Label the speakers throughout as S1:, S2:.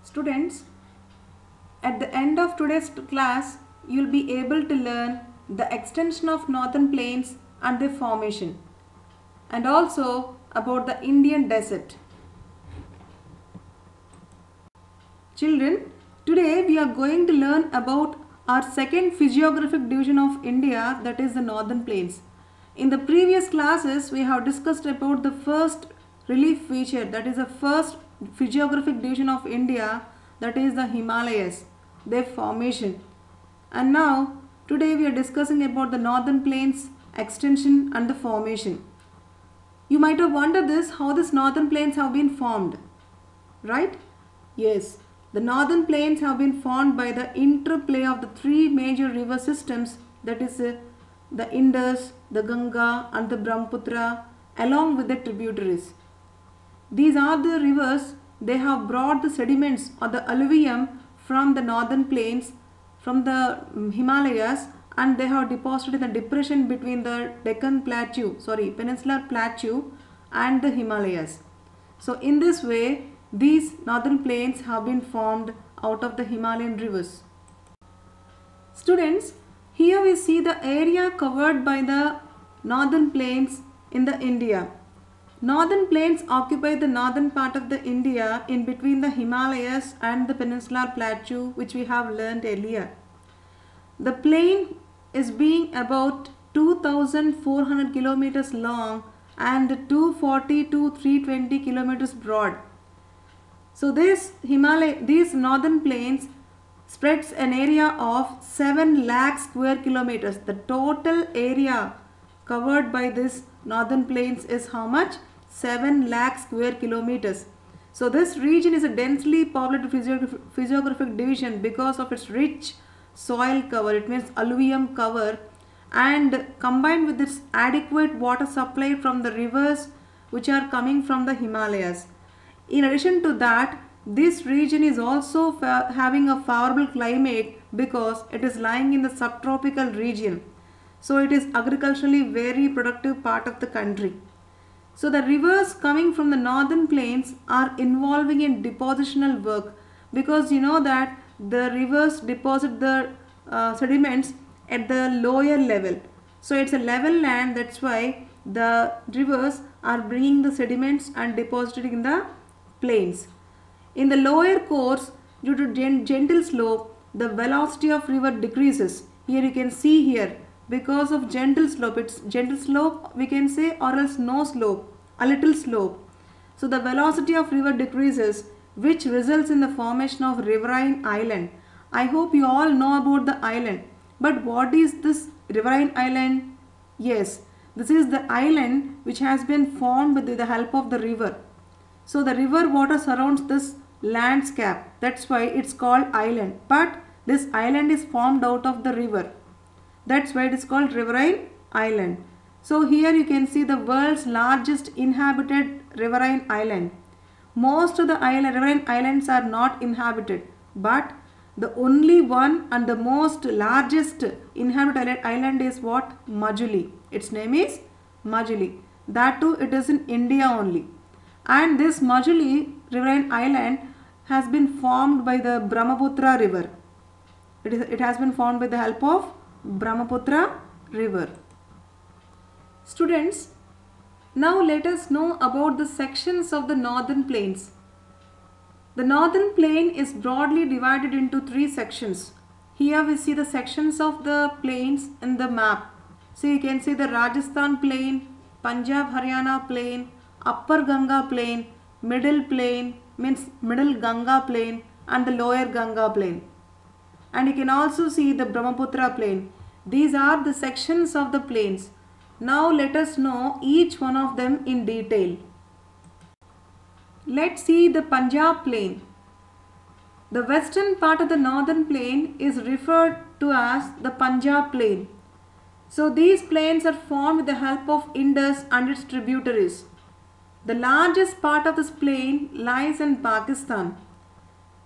S1: Students, at the end of today's class, you will be able to learn the extension of northern plains and their formation, and also about the Indian desert. Children, today we are going to learn about our second physiographic division of India, that is the northern plains. In the previous classes, we have discussed about the first relief feature, that is the first physiographic division of India, that is the Himalayas, their formation. And now, today we are discussing about the northern plains, extension and the formation. You might have wondered how these northern plains have been formed, right? Yes, the northern plains have been formed by the interplay of the three major river systems, that is the Indus, the Ganga and the Brahmaputra, along with the tributaries. These are the rivers, they have brought the sediments or the alluvium from the northern plains, from the Himalayas, and they have deposited in the depression between the Peninsular Plateau and the Himalayas. So in this way, these northern plains have been formed out of the Himalayan rivers. Students, here we see the area covered by the northern plains in the India. Northern plains occupy the northern part of the India in between the Himalayas and the Peninsular Plateau, which we have learned earlier. The plain is being about 2,400 kilometers long and 240 to 320 kilometers broad. So these northern plains spreads an area of 7 lakh square kilometers. The total area covered by this northern plains is how much? 7 lakh square kilometers. So this region is a densely populated physiographic division because of its rich soil cover, it means alluvium cover, and combined with its adequate water supply from the rivers which are coming from the Himalayas. In addition to that, this region is also having a favorable climate because it is lying in the subtropical region. So it is agriculturally very productive part of the country. So the rivers coming from the northern plains are involving in depositional work, because you know that the rivers deposit the sediments at the lower level. So it's a level land, that's why the rivers are bringing the sediments and depositing in the plains. In the lower course, due to gentle slope, the velocity of river decreases. Here you can see here, because of gentle slope, it's gentle slope we can say, or else no slope, a little slope. So the velocity of river decreases, which results in the formation of riverine island. I hope you all know about the island. But what is this riverine island? Yes, this is the island which has been formed with the help of the river. So the river water surrounds this landscape, that's why it's called island. But this island is formed out of the river, that's why it is called riverine island. So here you can see the world's largest inhabited riverine island. Most of the riverine islands are not inhabited, but the only one and the most largest inhabited island is what? Majuli. Its name is Majuli. That too, it is in India only. And this Majuli riverine island has been formed by the Brahmaputra river. It has been formed with the help of Brahmaputra river. Students, now let us know about the sections of the northern plains. The northern plain is broadly divided into three sections. Here we see the sections of the plains in the map. So you can see the Rajasthan plain, Punjab Haryana plain, Upper Ganga plain, middle plain means middle Ganga plain, and the lower Ganga plain. And you can also see the Brahmaputra plain. These are the sections of the plains. Now let us know each one of them in detail. Let's see the Punjab plain. The western part of the northern plain is referred to as the Punjab plain. So these plains are formed with the help of Indus and its tributaries. The largest part of this plain lies in Pakistan.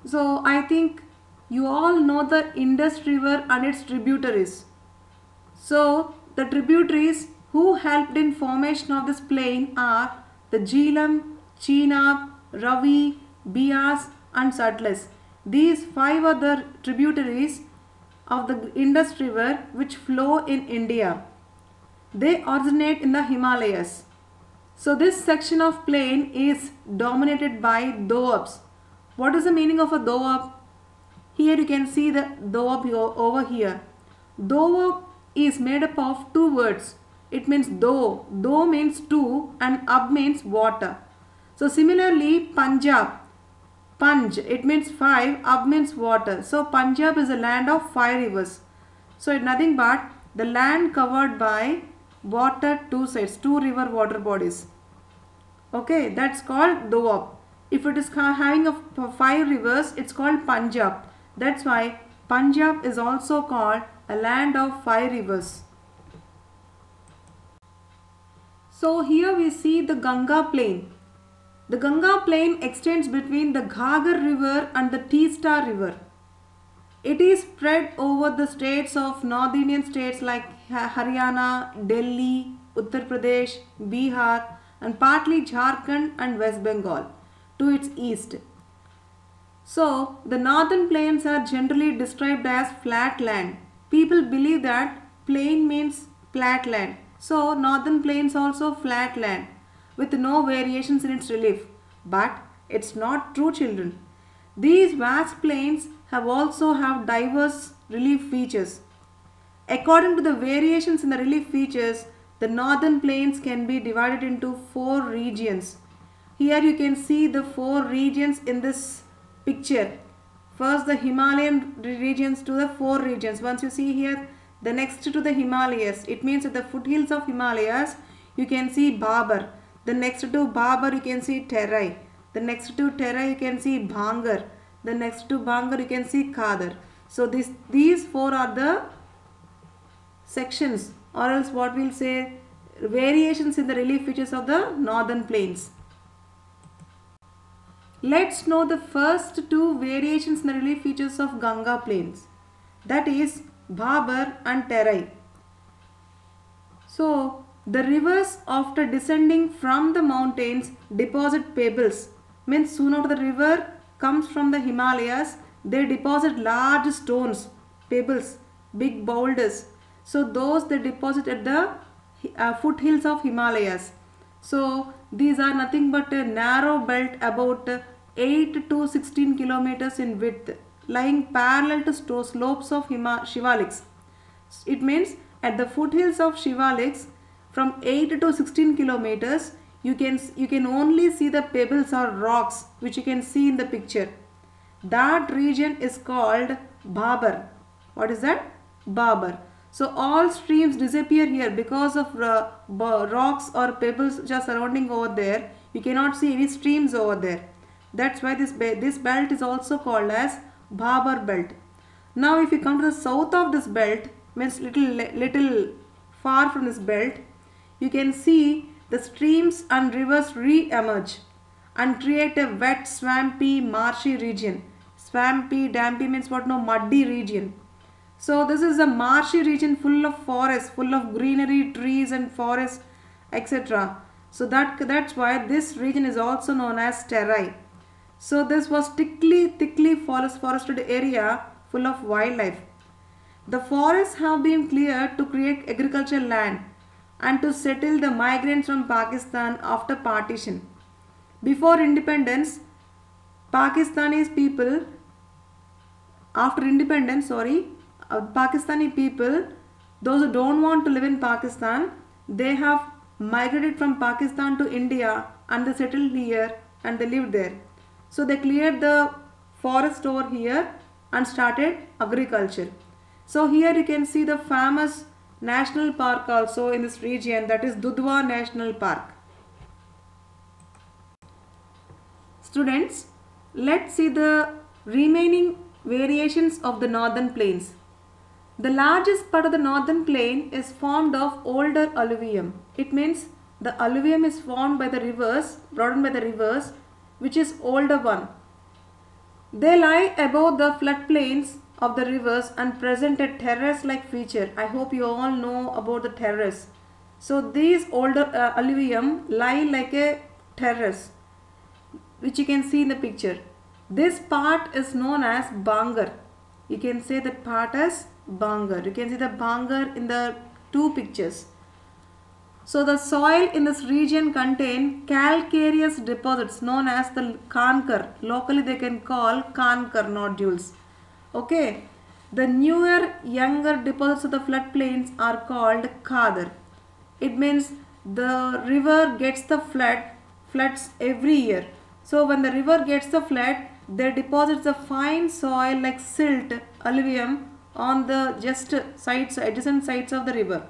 S1: So I think you all know the Indus river and its tributaries. So the tributaries who helped in formation of this plain are the Jhelum, Chenab, Ravi, Beas and Sutlej. These five are the tributaries of the Indus River which flow in India. They originate in the Himalayas. So this section of plain is dominated by doabs. What is the meaning of a doab? Here you can see the doab over here. Doab is made up of two words. It means do means two, and ab means water. So similarly, Punjab, Panj, it means five, ab means water. So Punjab is a land of five rivers. So it's nothing but the land covered by water, two sides, two river water bodies. Okay, that's called doab. If it is having five rivers, it's called Punjab. That's why Punjab is also called a land of five rivers. So here we see the Ganga plain. The Ganga plain extends between the Ghaggar river and the Teesta river. It is spread over the states of North Indian states like Haryana, Delhi, Uttar Pradesh, Bihar, and partly Jharkhand and West Bengal to its east. So the northern plains are generally described as flat land. People believe that plain means flat land. So northern plains also flat land with no variations in its relief. But it's not true, children. These vast plains also have diverse relief features. According to the variations in the relief features, the northern plains can be divided into four regions. Here you can see the four regions in this picture. First the Himalayan regions to the four regions. Once you see here, the next to the Himalayas, it means at the foothills of Himalayas you can see Bhabar. The next to Bhabar you can see Terai. The next to Terai you can see Bhangar. The next to Bhangar you can see Khadar. So these four are the sections, or else what we'll say, variations in the relief features of the northern plains. Let's know the first two variations in the relief features of Ganga plains. That is Bhabar and Terai. So the rivers after descending from the mountains deposit pebbles. Means soon after the river comes from the Himalayas, they deposit large stones, pebbles, big boulders. So those they deposit at the foothills of Himalayas. So these are nothing but a narrow belt about 8 to 16 kilometers in width, lying parallel to slopes of Shivaliks. It means at the foothills of Shivaliks, from 8 to 16 kilometers, you can only see the pebbles or rocks which you can see in the picture. That region is called Bhabar. What is that? Bhabar. So all streams disappear here because of rocks or pebbles which are surrounding over there. You cannot see any streams over there. That's why this belt is also called as Bhabar belt. Now if you come to the south of this belt, means little far from this belt, you can see the streams and rivers re-emerge and create a wet, swampy, marshy region. Swampy, dampy means what? No, muddy region. So this is a marshy region full of forests, full of greenery, trees and forests, etc. So that's why this region is also known as Terai. So this was thickly forested area full of wildlife. The forests have been cleared to create agricultural land and to settle the migrants from Pakistan after partition. Before independence, Pakistani people, Pakistani people, those who don't want to live in Pakistan, they have migrated from Pakistan to India and they settled here and they lived there. So they cleared the forest over here and started agriculture. So here you can see the famous national park also in this region, that is Dudhwa National Park. Students, let's see the remaining variations of the northern plains. The largest part of the northern plain is formed of older alluvium. It means the alluvium is formed by the rivers, brought by the rivers, which is older one. They lie above the floodplains of the rivers and present a terrace-like feature. I hope you all know about the terrace. So these older alluvium lie like a terrace, which you can see in the picture. This part is known as Bangar. You can say that part as Bangar. You can see the Bangar in the two pictures. So the soil in this region contain calcareous deposits known as the Kankar. Locally they can call Kankar nodules. Okay. The newer, younger deposits of the floodplains are called Khadar. It means the river gets the floods every year. So when the river gets the flood, they deposits the fine soil like silt, alluvium on the just sides, adjacent sides of the river.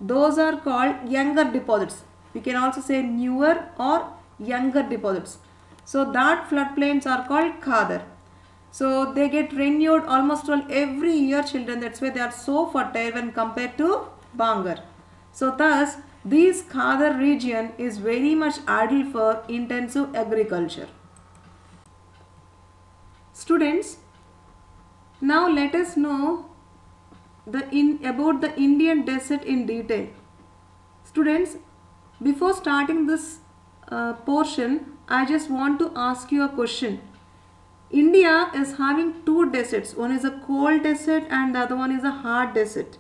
S1: Those are called younger deposits. We can also say newer or younger deposits. So that floodplains are called Khadar. So they get renewed almost every year, children. That's why they are so fertile when compared to Bangar. So thus this Khadar region is very much ideal for intensive agriculture. Students, now let us know about the Indian desert in detail. Students, before starting this portion, I just want to ask you a question. India is having two deserts. One is a cold desert and the other one is a hard desert.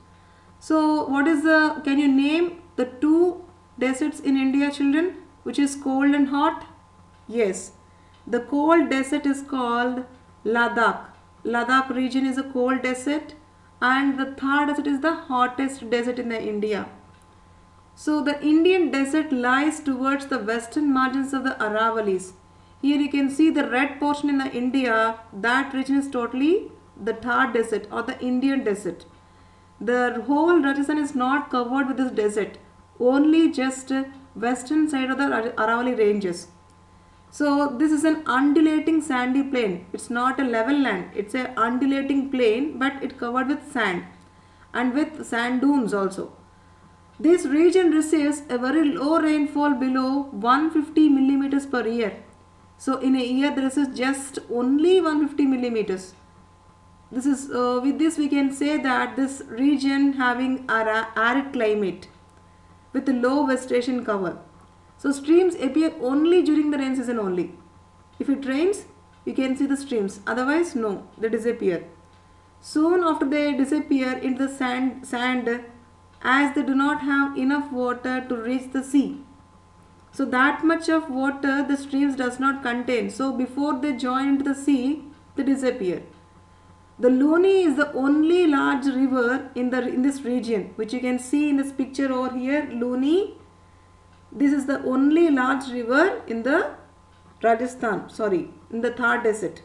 S1: So can you name the two deserts in India, children, which is cold and hot? Yes, the cold desert is called Ladakh. Ladakh region is a cold desert, and the Thar desert is the hottest desert in India. So the Indian desert lies towards the western margins of the Aravallis. Here you can see the red portion in India. That region is totally the Thar desert or the Indian desert. The whole Rajasthan is not covered with this desert. Only just western side of the Aravalli ranges. So this is an undulating sandy plain. It's not a level land. It's an undulating plain, but it covered with sand and with sand dunes also. This region receives a very low rainfall below 150 millimeters per year. So in a year there is just only 150 millimeters. This is with this we can say that this region having arid climate with a low vegetation cover. So streams appear only during the rain season only. If it rains, you can see the streams. Otherwise, no, they disappear. Soon after they disappear into the sand as they do not have enough water to reach the sea. So that much of water the streams does not contain. So before they join into the sea, they disappear. The Luni is the only large river in this region, which you can see in this picture over here. Luni. This is the only large river in the in the Thar desert.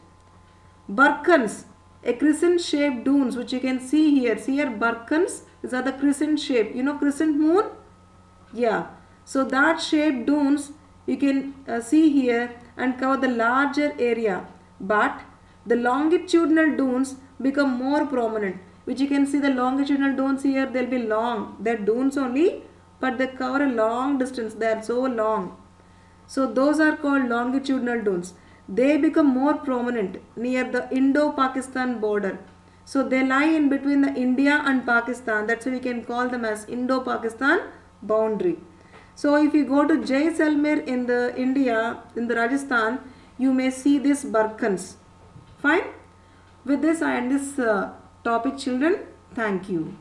S1: Barkans, a crescent shaped dunes, which you can see here. See here, Barkans, these are the crescent shape. You know crescent moon? Yeah. So that shaped dunes you can see here and cover the larger area. But the longitudinal dunes become more prominent, which you can see the longitudinal dunes here. They'll be long. They're dunes only, but they cover a long distance. They are so long. So those are called longitudinal dunes. They become more prominent near the Indo-Pakistan border. So they lie in between the India and Pakistan. That's why we can call them as Indo-Pakistan boundary. So if you go to Jaisalmer in the India, in the Rajasthan, you may see these Barkans. Fine. With this I end this topic, children. Thank you.